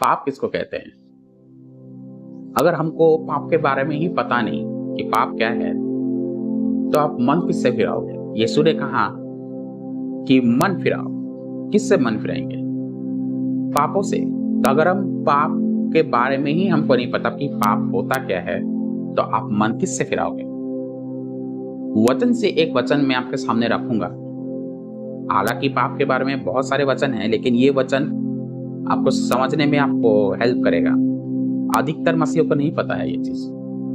पाप किसको कहते हैं? अगर हमको पाप के बारे में ही पता नहीं कि पाप क्या है, तो आप मन किससे फिराओगे? यीशु ने कहा कि मन फिराओ। किससे मन फिराएंगे? पापों से। तो अगर हम पाप के बारे में ही हमको नहीं पता कि पाप होता क्या है, तो आप मन किससे फिराओगे? वचन से एक वचन मैं आपके सामने रखूंगा। हालांकि पाप के बारे में बहुत सारे वचन हैं, लेकिन ये वचन आपको समझने में आपको हेल्प करेगा। अधिकतर मसीहियों को नहीं पता है ये चीज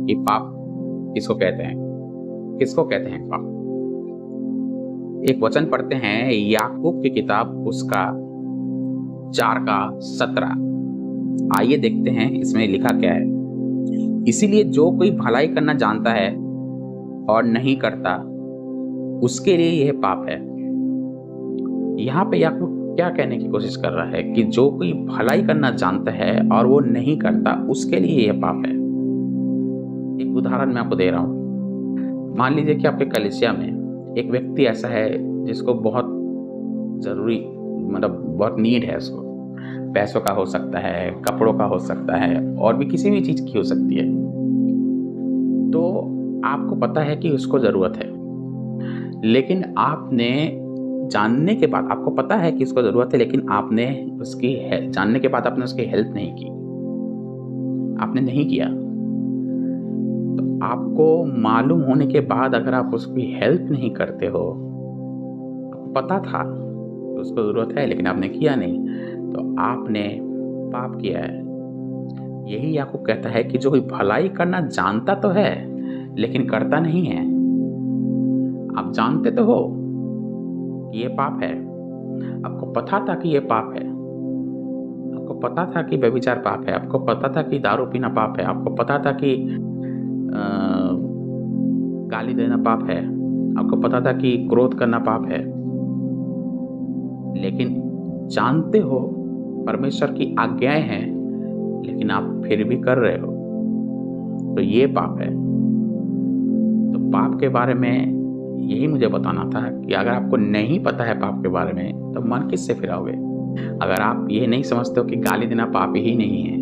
कि पाप किसको कहते हैं, किसको कहते हैं पाप। एक वचन पढ़ते हैं याकूब की किताब, उसका 4:17। आइए देखते हैं इसमें लिखा क्या है। इसीलिए जो कोई भलाई करना जानता है और नहीं करता, उसके लिए यह पाप है। यहाँ पे याकूब क्या कहने की कोशिश कर रहा है कि जो कोई भलाई करना जानता है और वो नहीं करता, उसके लिए यह पाप है। एक उदाहरण मैं आपको दे रहा हूँ। मान लीजिए कि आपके कलीसिया में एक व्यक्ति ऐसा है जिसको बहुत जरूरी, मतलब बहुत नीड है उसको। पैसों का हो सकता है, कपड़ों का हो सकता है, और भी किसी भी चीज की हो सकती है। तो आपको पता है कि उसको जरूरत है, लेकिन आपने जानने के बाद, आपको पता है कि उसको जरूरत है, लेकिन आपने उसकी जानने के बाद आपने उसकी हेल्प नहीं की, आपने नहीं किया। तो आपको मालूम होने के बाद अगर आप उसकी हेल्प नहीं करते हो, आपको पता था कि उसको जरूरत है लेकिन आपने किया नहीं, तो आपने पाप किया है। यही याकूब कहता है कि जो कोई भलाई करना जानता तो है लेकिन करता नहीं है। आप जानते तो हो कि ये पाप है, आपको पता था कि ये पाप है, आपको पता था कि व्यभिचार पाप है, आपको पता था कि दारू पीना पाप है, आपको पता था कि गाली देना पाप है, आपको पता था कि क्रोध करना पाप है, लेकिन जानते हो परमेश्वर की आज्ञाएं हैं, लेकिन आप फिर भी कर रहे हो, तो ये पाप है। तो पाप के बारे में यही मुझे बताना था कि अगर आपको नहीं पता है पाप के बारे में, तो मन किससे फिराओगे? अगर आप ये नहीं समझते हो कि गाली देना पाप ही नहीं है,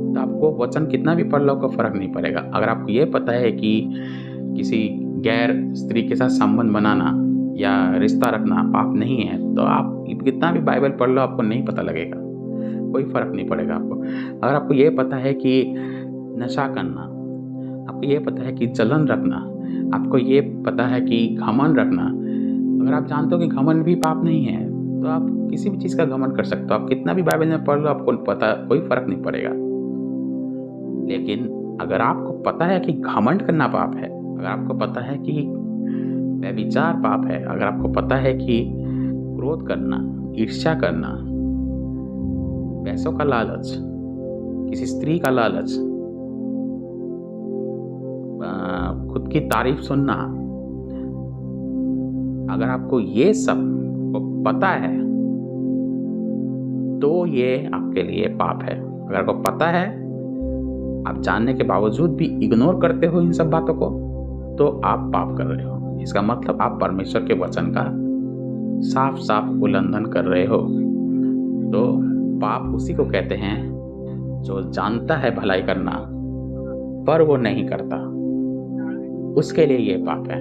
तो आपको वचन कितना भी पढ़ लो को फर्क नहीं पड़ेगा। अगर आपको ये पता है कि किसी गैर स्त्री के साथ संबंध बनाना या रिश्ता रखना पाप नहीं है, तो आप कितना भी बाइबल पढ़ लो आपको नहीं पता लगेगा, कोई फर्क नहीं पड़ेगा आपको। अगर आपको ये पता है कि नशा करना, आपको ये पता है कि जलन रखना, आपको ये पता है कि घमंड रखना, अगर आप जानते हो कि घमंड भी पाप नहीं है, तो आप किसी भी चीज का घमंड कर सकते हो। आप कितना भी बाइबल में पढ़ लो, आपको पता, कोई फर्क नहीं पड़ेगा। लेकिन अगर आपको पता है कि घमंड करना पाप है, अगर आपको पता है कि व्यभिचार पाप है, अगर आपको पता है कि क्रोध करना, ईर्ष्या करना, पैसों का लालच, किसी स्त्री का लालच, खुद की तारीफ सुनना, अगर आपको ये सब पता है, तो ये आपके लिए पाप है। अगर आपको पता है, आप जानने के बावजूद भी इग्नोर करते हो इन सब बातों को, तो आप पाप कर रहे हो। इसका मतलब आप परमेश्वर के वचन का साफ साफ उल्लंघन कर रहे हो। तो पाप उसी को कहते हैं जो जानता है भलाई करना पर वो नहीं करता, उसके लिए ये पाप है।